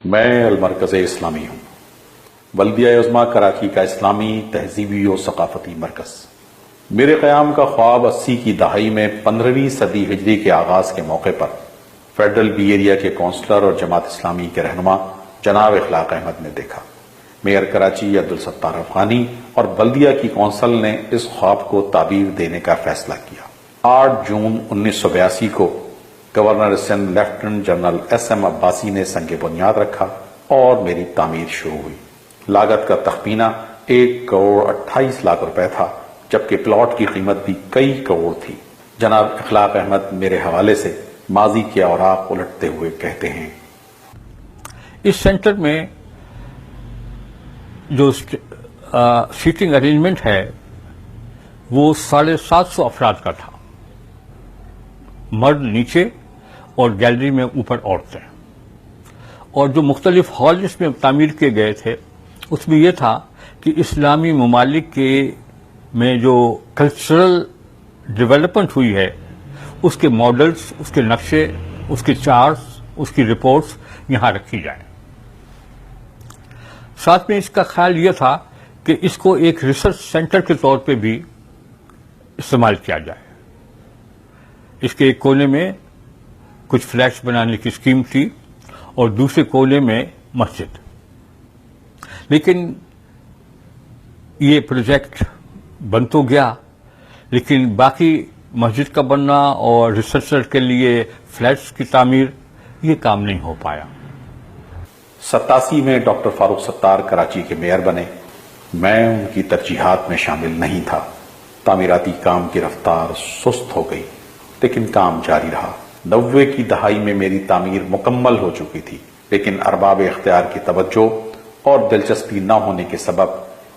میں المرکز اسلامی ہوں، بلدیہ عظمیٰ کراچی کا اسلامی تہذیبی و ثقافتی مرکز۔ میرے قیام کا خواب 80 کی دہائی میں 15ویں صدی ہجری کے آغاز کے موقع پر فیڈرل بی ایریا کے کونسلر اور جماعت اسلامی کے رہنما جناب اخلاق احمد نے دیکھا۔ میئر کراچی عبدالستار افغانی اور بلدیہ کی کونسل نے اس خواب کو تعبیر دینے کا فیصلہ کیا۔ 8 جون 1982 کو governor Sindh lieutenant general S M Abbasi نے سنگ بنیاد رکھا اور میری تعمیر شروع ہوئی۔ لاگت کا تخمینہ 1,28,00,000 روپے تھا، جبکہ پلاٹ کی قیمت بھی کئی کروڑ تھی۔ جناب اخلاق احمد میرے حوالے سے ماضی کے اوراق الٹتے ہوئے کہتے ہیں، اس سینٹر میں جو سیٹنگ ارینجمنٹ ہے وہ 750 افراد کا تھا، مرد نیچے اور گیلری میں اوپر عورتیں، اور جو مختلف ہال جس میں تعمیر کیے گئے تھے اس میں یہ تھا کہ اسلامی ممالک کے میں جو کلچرل ڈیولپمنٹ ہوئی ہے اس کے ماڈلز، اس کے نقشے، اس کے چارٹس، اس کی رپورٹس یہاں رکھی جائیں۔ ساتھ میں اس کا خیال یہ تھا کہ اس کو ایک ریسرچ سینٹر کے طور پہ بھی استعمال کیا جائے۔ اس کے ایک کونے میں کچھ فلیٹس بنانے کی اسکیم تھی اور دوسرے کونے میں مسجد، لیکن یہ پروجیکٹ بن تو گیا، لیکن باقی مسجد کا بننا اور ریسرچر کے لیے فلیٹس کی تعمیر یہ کام نہیں ہو پایا۔ 87 میں ڈاکٹر فاروق ستار کراچی کے میئر بنے۔ میں ان کی ترجیحات میں شامل نہیں تھا۔ تعمیراتی کام کی رفتار سست ہو گئی، لیکن کام جاری رہا۔ 90 کی دہائی میں میری تعمیر مکمل ہو چکی تھی، لیکن ارباب اختیار کی توجہ اور دلچسپی نہ ہونے کے سبب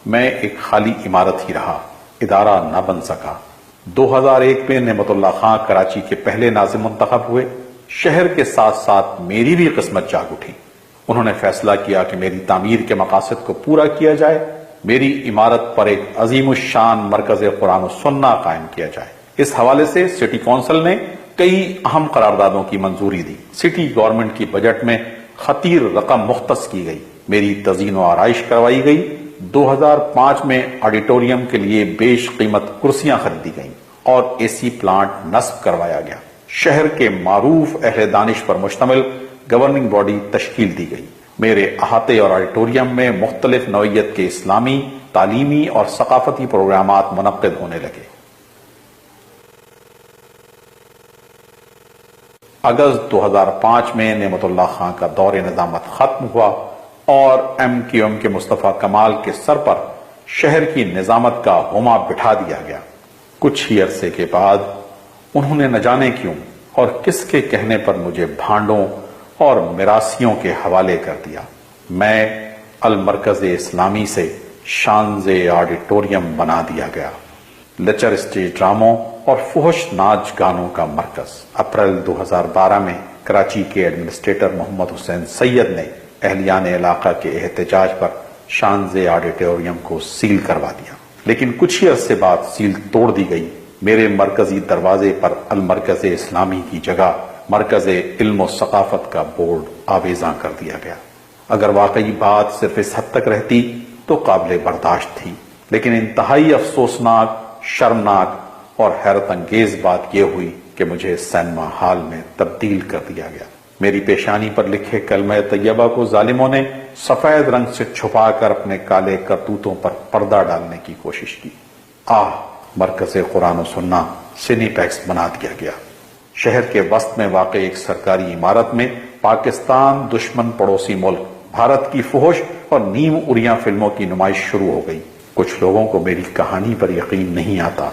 میں ایک خالی عمارت ہی رہا، ادارہ نہ بن سکا۔ 2001 میں نعمت اللہ خان کراچی کے پہلے ناظم منتخب ہوئے۔ شہر کے ساتھ ساتھ میری بھی قسمت جاگ اٹھی۔ انہوں نے فیصلہ کیا کہ میری تعمیر کے مقاصد کو پورا کیا جائے، میری عمارت پر ایک عظیم الشان مرکز قرآن و سنہ قائم کیا جائے۔ اس حوالے سے سٹی کونسل نے کئی اہم قراردادوں کی منظوری دی۔ سٹی گورنمنٹ کی بجٹ میں خطیر رقم مختص کی گئی، میری تزئین و آرائش کروائی گئی۔ 2005 میں آڈیٹوریم کے لیے بیش قیمت کرسیاں خریدی گئیں اور اے سی پلانٹ نصب کروایا گیا۔ شہر کے معروف اہل دانش پر مشتمل گورننگ باڈی تشکیل دی گئی۔ میرے احاطے اور آڈیٹوریم میں مختلف نوعیت کے اسلامی، تعلیمی اور ثقافتی پروگرامات منعقد ہونے لگے۔ اگست 2005 میں نعمت اللہ خان کا دور نظامت ختم ہوا اور ایم کیو ایم کے مصطفیٰ کمال کے سر پر شہر کی نظامت کا ہوما بٹھا دیا گیا۔ کچھ ہی عرصے کے بعد انہوں نے نہ جانے کیوں اور کس کے کہنے پر مجھے بھانڈوں اور میراثیوں کے حوالے کر دیا۔ میں المرکز اسلامی سے شانز آڈیٹوریم بنا دیا گیا، لیکچر اسٹیج ڈراموں اور فحش ناچ گانوں کا مرکز۔ اپریل 2012 میں کراچی کے ایڈمنسٹریٹر محمد حسین سید نے اہلیان علاقہ کے احتجاج پر شانز آڈیٹوریم کو سیل کروا دیا، لیکن کچھ ہی عرصے بعد سیل توڑ دی گئی۔ میرے مرکزی دروازے پر المرکز اسلامی کی جگہ مرکز علم و ثقافت کا بورڈ آویزاں کر دیا گیا۔ اگر واقعی بات صرف اس حد تک رہتی تو قابل برداشت تھی، لیکن انتہائی افسوسناک، شرمناک اور حیرت انگیز بات یہ ہوئی کہ مجھے سینما ہال میں تبدیل کر دیا گیا۔ میری پیشانی پر لکھے کلمہ طیبہ کو ظالموں نے سفید رنگ سے چھپا کر اپنے کالے کرتوتوں پر پردہ ڈالنے کی کوشش کی۔ مرکز قرآن و سنہ سینی پیکس بنا دیا گیا۔ شہر کے وسط میں واقع ایک سرکاری عمارت میں پاکستان دشمن پڑوسی ملک بھارت کی فحش اور نیم اریاں فلموں کی نمائش شروع ہو گئی۔ کچھ لوگوں کو میری کہانی پر یقین نہیں آتا۔